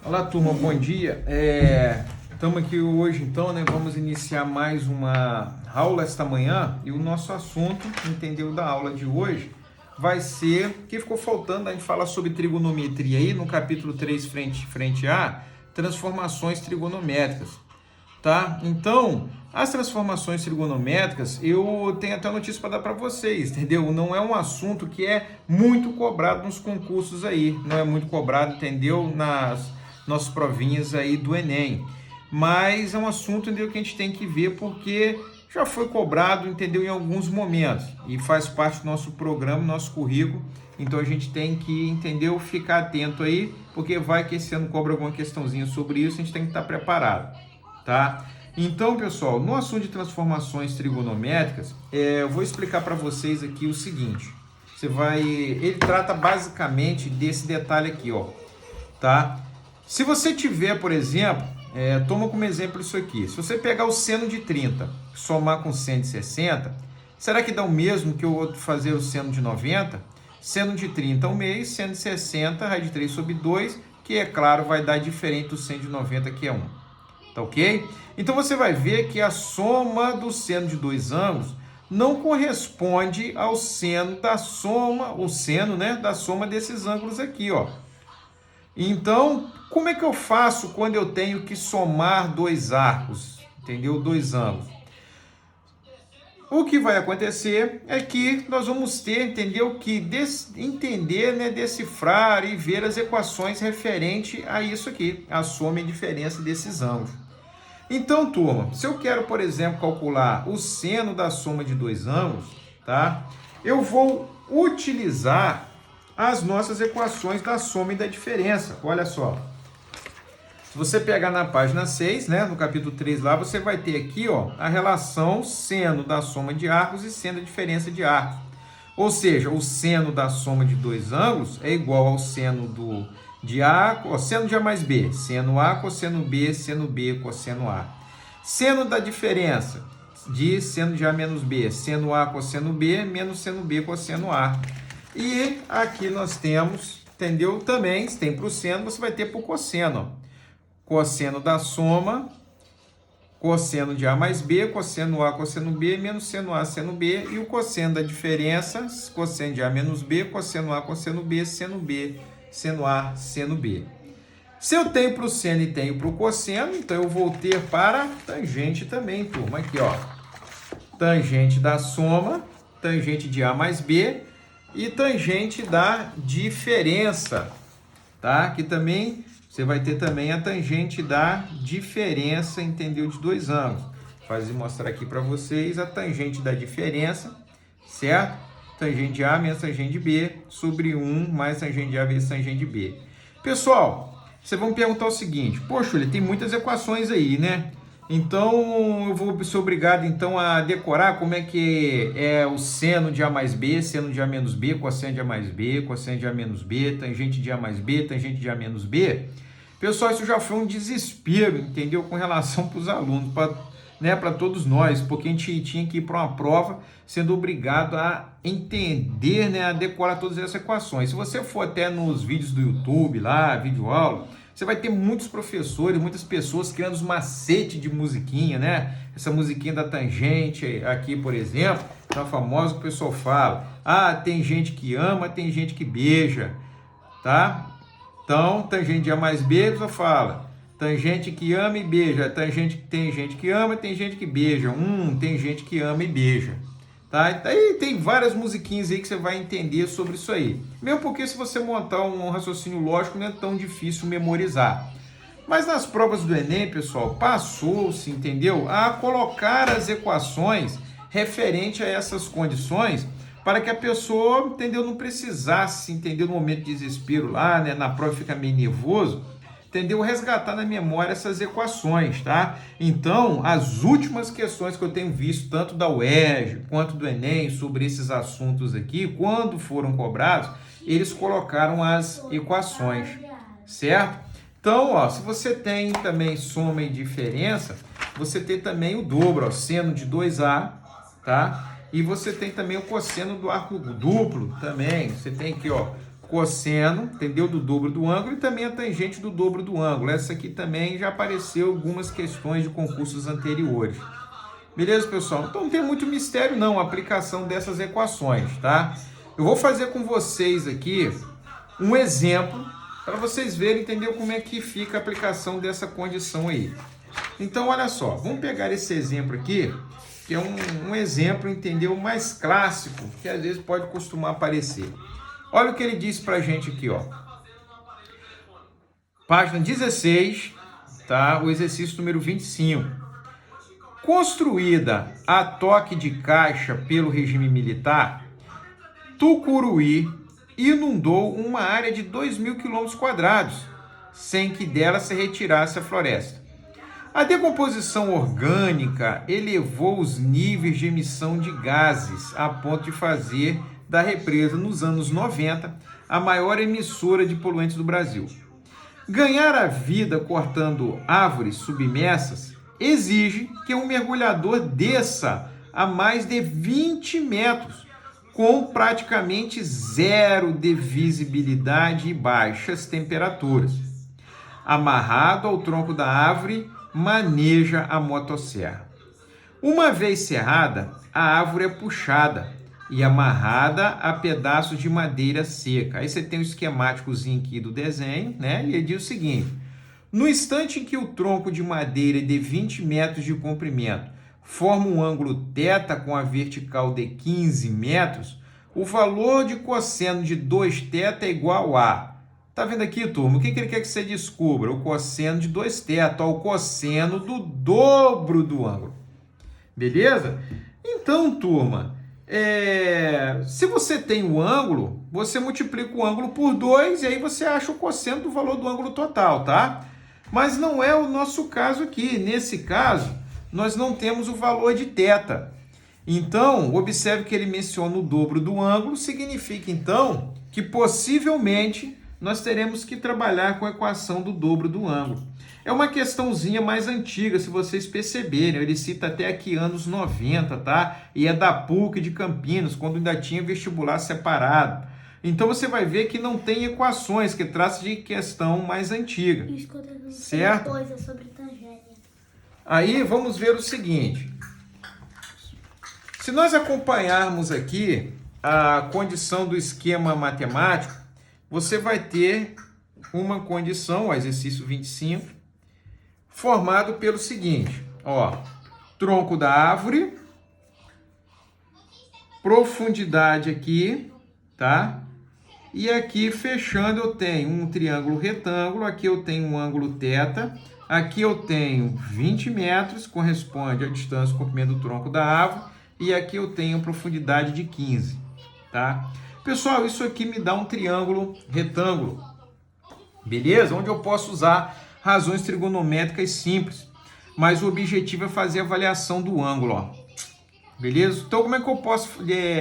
Olá, turma, bom dia. Estamos aqui hoje, então, né? Vamos iniciar mais uma aula esta manhã e o nosso assunto, entendeu, da aula de hoje vai ser, que ficou faltando, a gente falar sobre trigonometria aí no capítulo 3, frente A, transformações trigonométricas, tá? Então, as transformações trigonométricas, eu tenho até notícia para dar para vocês, entendeu? Não é um assunto que é muito cobrado nos concursos aí, não é muito cobrado, entendeu? Nas nossas provinhas aí do Enem. Mas é um assunto, entendeu, que a gente tem que ver porque já foi cobrado, entendeu, em alguns momentos e faz parte do nosso programa, nosso currículo. Então a gente tem que, entendeu, ficar atento aí, porque vai que esse ano cobra alguma questãozinha sobre isso, a gente tem que estar preparado, tá? Então, pessoal, no assunto de transformações trigonométricas, eu vou explicar para vocês aqui o seguinte. Ele trata basicamente desse detalhe aqui, ó, tá? Se você tiver, por exemplo, toma como exemplo isso aqui. Se você pegar o seno de 30, somar com seno de 60, será que dá o mesmo que eu vou fazer o seno de 90? Seno de 30 1 meio, seno de 60, raiz de 3 sobre 2, que é claro vai dar diferente do seno de 90, que é 1. Tá ok? Então você vai ver que a soma do seno de dois ângulos não corresponde ao seno da soma, o seno, né, da soma desses ângulos aqui, ó. Então, como é que eu faço quando eu tenho que somar dois arcos, entendeu? Dois ângulos. O que vai acontecer é que nós vamos ter, entendeu? Que entender, né, decifrar e ver as equações referente a isso aqui, a soma e diferença desses ângulos. Então, turma, se eu quero, por exemplo, calcular o seno da soma de dois ângulos, tá? Eu vou utilizar as nossas equações da soma e da diferença. Olha só. Se você pegar na página 6, né, no capítulo 3 lá, você vai ter aqui, ó, a relação seno da soma de arcos e seno da diferença de arcos. Ou seja, o seno da soma de dois ângulos é igual ao seno de A, seno de A mais B, seno A, cosseno B, cosseno A. Seno da diferença de seno de A menos B, seno A, cosseno B, menos seno B, cosseno A. E aqui nós temos, entendeu? Também, se tem para o seno, você vai ter para o cosseno. Cosseno da soma, cosseno de A mais B, cosseno A, cosseno B, menos seno A, seno B, e o cosseno da diferença, cosseno de A menos B, cosseno A, cosseno B, seno A, seno B. Se eu tenho para o seno e tenho para o cosseno, então eu vou ter para tangente também, turma. Aqui, ó. Tangente da soma, tangente de A mais B e tangente da diferença, tá? Aqui também você vai ter também a tangente da diferença, entendeu? De dois ângulos. Vou mostrar aqui para vocês a tangente da diferença, certo? Tangente de A menos tangente de B sobre 1 mais tangente de A vezes tangente de B. Pessoal, vocês vão me perguntar o seguinte: poxa, ele tem muitas equações aí, né? Então, eu vou ser obrigado então a decorar como é que é o seno de A mais B, seno de A menos B, cosseno de A mais B, cosseno de A menos B, tangente de A mais B, tangente de A menos B. Pessoal, isso já foi um desespero, entendeu? Com relação para os alunos, para todos nós, porque a gente tinha que ir para uma prova sendo obrigado a entender, né, a decorar todas essas equações. Se você for até nos vídeos do YouTube, lá, vídeo aula, você vai ter muitos professores, muitas pessoas criando os macetes de musiquinha, né? Essa musiquinha da tangente aqui, por exemplo, é famosa que o pessoal fala. Ah, tem gente que ama, tem gente que beija, tá? Então, tangente de A mais B, você fala. Tangente que ama e beija. Tem gente que ama, tem gente que beija. Tem gente que ama e beija. Tá? Aí tem várias musiquinhas aí que você vai entender sobre isso aí. Mesmo porque se você montar um raciocínio lógico não é tão difícil memorizar. Mas nas provas do Enem, pessoal, passou-se, entendeu? A colocar as equações referente a essas condições para que a pessoa, entendeu, não precisasse, entendeu, no momento de desespero lá, né, na prova fica meio nervoso, entendeu, resgatar na memória essas equações, tá? Então, as últimas questões que eu tenho visto, tanto da UERJ quanto do Enem, sobre esses assuntos aqui, quando foram cobrados, eles colocaram as equações, certo? Então, ó, se você tem também soma e diferença, você tem também o dobro, ó, seno de 2A, tá? E você tem também o cosseno do arco duplo também. Você tem aqui, ó, cosseno, entendeu? Do dobro do ângulo e também a tangente do dobro do ângulo. Essa aqui também já apareceu em algumas questões de concursos anteriores. Beleza, pessoal? Então não tem muito mistério não, a aplicação dessas equações, tá? Eu vou fazer com vocês aqui um exemplo para vocês verem, entendeu, como é que fica a aplicação dessa condição aí. Então, olha só, vamos pegar esse exemplo aqui, que é um exemplo, entendeu, mais clássico, que às vezes pode costumar aparecer. Olha o que ele diz para a gente aqui, ó. Página 16, tá? O exercício número 25. Construída a toque de caixa pelo regime militar, Tucuruí inundou uma área de 2.000 km², sem que dela se retirasse a floresta. A decomposição orgânica elevou os níveis de emissão de gases a ponto de fazer da represa, nos anos 90, a maior emissora de poluentes do Brasil. Ganhar a vida cortando árvores submersas exige que um mergulhador desça a mais de 20 metros, com praticamente zero de visibilidade e baixas temperaturas. Amarrado ao tronco da árvore, maneja a motosserra. Uma vez serrada, a árvore é puxada e amarrada a pedaços de madeira seca. Aí você tem um esquemáticozinho aqui do desenho, né? E ele diz o seguinte: no instante em que o tronco de madeira de 20 metros de comprimento forma um ângulo θ com a vertical de 15 metros, o valor de cosseno de 2θ é igual a... Tá vendo aqui, turma? O que ele quer que você descubra? O cosseno de 2θ, o cosseno do dobro do ângulo. Beleza? Então, turma, se você tem o ângulo, você multiplica o ângulo por 2 e aí você acha o cosseno do valor do ângulo total, tá? Mas não é o nosso caso aqui. Nesse caso, nós não temos o valor de θ. Então, observe que ele menciona o dobro do ângulo, significa então que possivelmente nós teremos que trabalhar com a equação do dobro do ângulo. É uma questãozinha mais antiga, se vocês perceberem, ele cita até aqui anos 90, tá? E é da PUC de Campinas, quando ainda tinha vestibular separado. Então você vai ver que não tem equações, que trata de questão mais antiga. Certo? Coisa sobre tangência. Aí vamos ver o seguinte. Se nós acompanharmos aqui a condição do esquema matemático, você vai ter uma condição, o exercício 25, formado pelo seguinte, ó, tronco da árvore, profundidade aqui, tá? E aqui fechando eu tenho um triângulo retângulo, aqui eu tenho um ângulo θ, aqui eu tenho 20 metros, corresponde à distância, comprimento do tronco da árvore, e aqui eu tenho profundidade de 15, tá? Pessoal, isso aqui me dá um triângulo retângulo, beleza? Onde eu posso usar razões trigonométricas simples, mas o objetivo é fazer a avaliação do ângulo, ó. Beleza? Então, como é que eu posso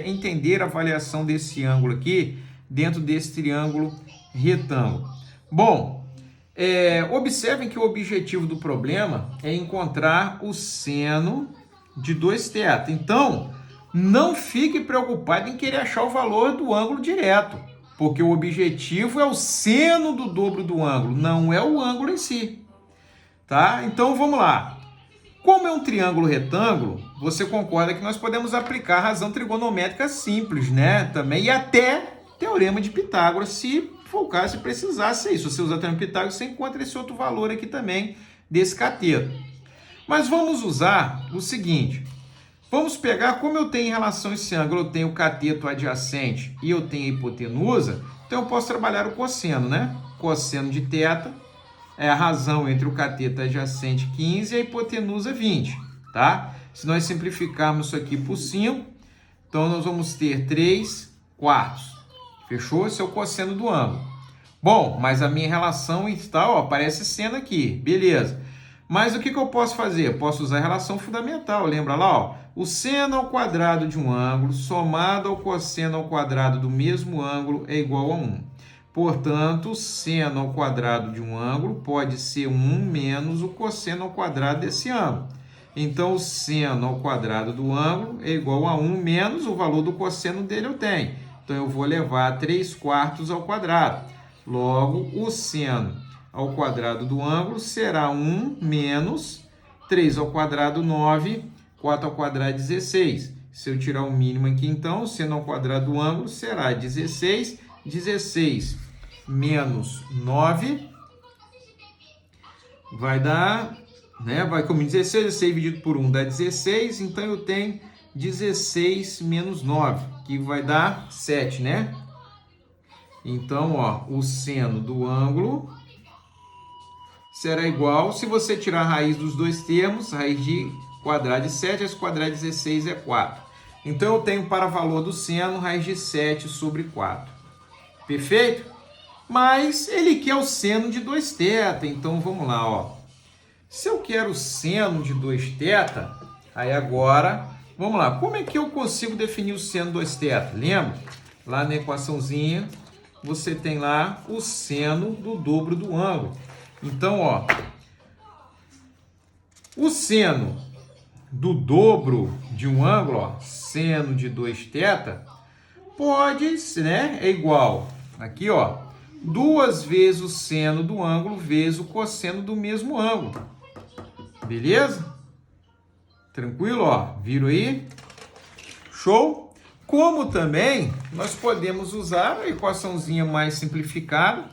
entender a avaliação desse ângulo aqui dentro desse triângulo retângulo? Bom, observem que o objetivo do problema é encontrar o seno de 2θ. Então, não fique preocupado em querer achar o valor do ângulo direto, porque o objetivo é o seno do dobro do ângulo, não é o ângulo em si. Tá? Então, vamos lá. Como é um triângulo retângulo, você concorda que nós podemos aplicar a razão trigonométrica simples, né? Também, e até teorema de Pitágoras, se for o caso, se precisasse isso. Se você usar o teorema de Pitágoras, você encontra esse outro valor aqui também, desse cateto. Mas vamos usar o seguinte. Vamos pegar, como eu tenho em relação a esse ângulo, eu tenho o cateto adjacente e eu tenho a hipotenusa, então eu posso trabalhar o cosseno, né? Cosseno de θ é a razão entre o cateto adjacente 15 e a hipotenusa 20, tá? Se nós simplificarmos isso aqui por 5, então nós vamos ter 3/4. Fechou? Esse é o cosseno do ângulo. Bom, mas a minha relação está, ó, aparece seno aqui, beleza. Mas o que eu posso fazer? Eu posso usar a relação fundamental, lembra lá, ó? O seno ao quadrado de um ângulo somado ao cosseno ao quadrado do mesmo ângulo é igual a 1. Portanto, o seno ao quadrado de um ângulo pode ser 1 menos o cosseno ao quadrado desse ângulo. Então, o seno ao quadrado do ângulo é igual a 1 menos o valor do cosseno dele eu tenho, Então, eu vou levar 3/4 ao quadrado. Logo, o seno ao quadrado do ângulo será 1 menos 3 ao quadrado, 9, 4 ao quadrado, 16. Se eu tirar o mínimo aqui, então, o seno ao quadrado do ângulo será 16. 16 menos 9 vai dar, né? Vai comigo 16, 16 dividido por 1 dá 16. Então, eu tenho 16 menos 9, que vai dar 7, né? Então, ó, o seno do ângulo será igual, se você tirar a raiz dos dois termos, raiz de quadrado de 7, raiz quadrado de 16 é 4. Então, eu tenho para valor do seno raiz de 7 sobre 4. Perfeito? Mas ele quer o seno de 2θ, então vamos lá, ó. Se eu quero o seno de 2θ, aí agora, vamos lá, como é que eu consigo definir o seno de 2θ? Lembra? Lá na equaçãozinha, você tem lá o seno do dobro do ângulo. Então, ó, o seno do dobro de um ângulo, ó, seno de 2θ, pode, né, é igual, aqui, ó, 2 vezes o seno do ângulo vezes o cosseno do mesmo ângulo. Beleza? Tranquilo, ó, viram aí? Show? Como também nós podemos usar a equaçãozinha mais simplificada,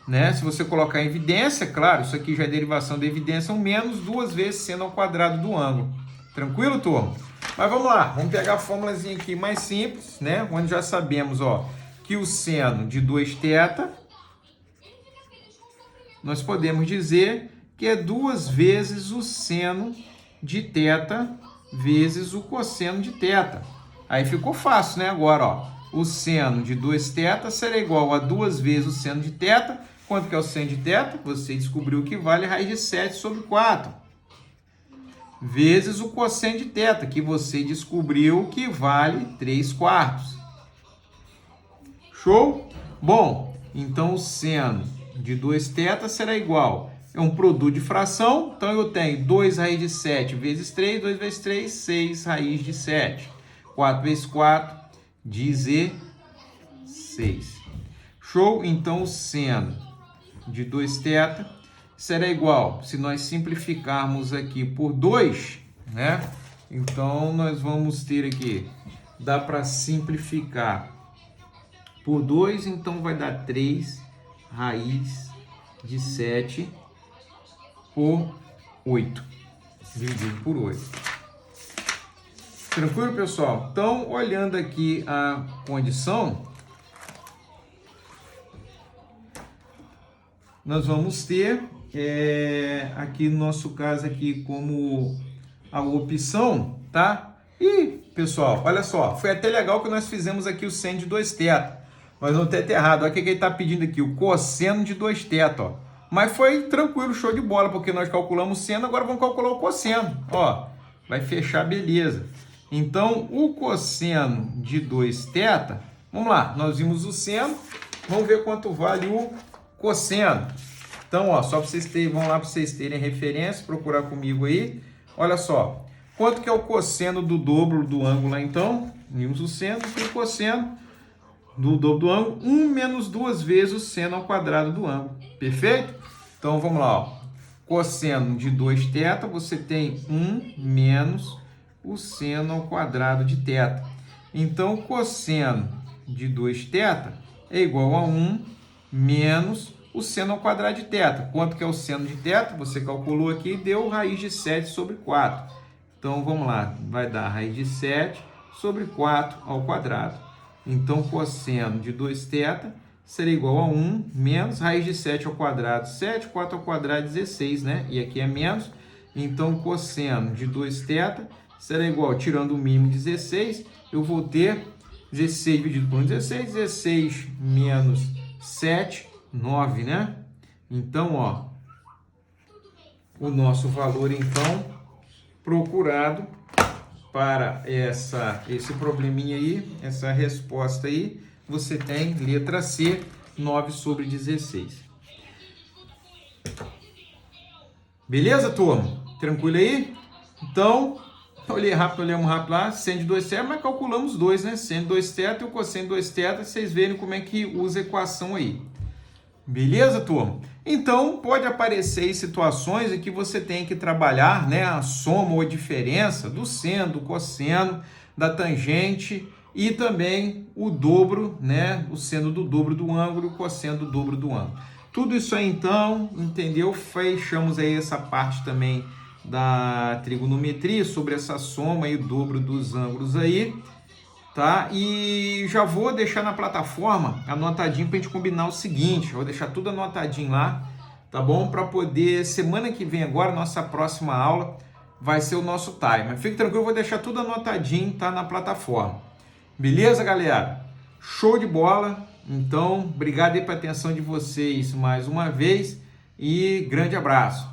né? Se você colocar em evidência, claro, isso aqui já é derivação da evidência, 1 menos 2 vezes seno ao quadrado do ângulo. Tranquilo, turma? Mas vamos lá, vamos pegar a fórmulazinha aqui mais simples, né? Onde já sabemos, ó, que o seno de 2θ, nós podemos dizer que é 2 vezes o seno de θ vezes o cosseno de θ. Aí ficou fácil, né? Agora, ó, o seno de 2θ será igual a 2 vezes o seno de θ. Quanto que é o seno de θ? Você descobriu que vale raiz de 7 sobre 4. Vezes o cosseno de θ, que você descobriu que vale 3/4. Show? Bom, então o seno de 2θ será igual, é um produto de fração, então eu tenho 2 raiz de 7 vezes 3, 2 vezes 3, 6 raiz de 7. 4 vezes 4, 16. Show? Então, o seno de 2θ será igual, se nós simplificarmos aqui por 2, né? Então, nós vamos ter aqui, dá para simplificar por 2, então vai dar 3 raiz de 7 por 8, dividido por 8. Tranquilo, pessoal? Então, olhando aqui a condição, nós vamos ter aqui no nosso caso aqui como a opção, tá? E, pessoal, olha só, foi até legal que nós fizemos aqui o seno de 2θ, mas não tem errado. Olha o que ele está pedindo aqui, o cosseno de 2θ, ó. Mas foi tranquilo, show de bola, porque nós calculamos o seno, agora vamos calcular o cosseno, ó. Vai fechar, beleza. Então, o cosseno de 2θ, vamos lá, nós vimos o seno, vamos ver quanto vale o cosseno. Então, ó, só para vocês terem, vamos lá para vocês terem referência, procurar comigo aí. Olha só, quanto que é o cosseno do dobro do ângulo lá, então? Vimos o seno, e o cosseno do dobro do ângulo, 1 menos 2 vezes o seno ao quadrado do ângulo. Perfeito? Então, vamos lá, ó. Cosseno de 2θ, você tem 1 menos o seno ao quadrado de θ. Então, o cosseno de 2θ é igual a 1 menos o seno ao quadrado de θ. Quanto que é o seno de θ? Você calculou aqui e deu raiz de 7 sobre 4. Então, vamos lá. Vai dar raiz de 7 sobre 4 ao quadrado. Então, cosseno de 2θ será igual a 1 menos raiz de 7 ao quadrado, 7, 4 ao quadrado, 16, né? E aqui é menos. Então, cosseno de 2θ será igual, tirando o mínimo 16, eu vou ter 16 dividido por 16, 16 menos 7, 9, né? Então, ó, o nosso valor, então, procurado para esse probleminha aí, essa resposta aí, você tem letra C, 9 sobre 16. Beleza, turma? Tranquilo aí? Então, olhamos rápido lá, seno de 2θ, mas calculamos 2, né? Seno de 2θ e o cosseno de 2θ, vocês verem como é que usa a equação aí. Beleza, turma? Então, pode aparecer aí situações em que você tem que trabalhar, né, a soma ou a diferença do seno, do cosseno, da tangente e também o dobro, né, o seno do dobro do ângulo e o cosseno do dobro do ângulo. Tudo isso aí, então, entendeu? Fechamos aí essa parte também da trigonometria, sobre essa soma e o dobro dos ângulos aí. Tá? E já vou deixar na plataforma anotadinho para a gente combinar o seguinte, eu vou deixar tudo anotadinho lá, tá bom? Para poder, semana que vem agora, nossa próxima aula vai ser o nosso timer. Fique tranquilo, eu vou deixar tudo anotadinho, tá? Na plataforma. Beleza, galera? Show de bola! Então, obrigado aí pela atenção de vocês mais uma vez e grande abraço!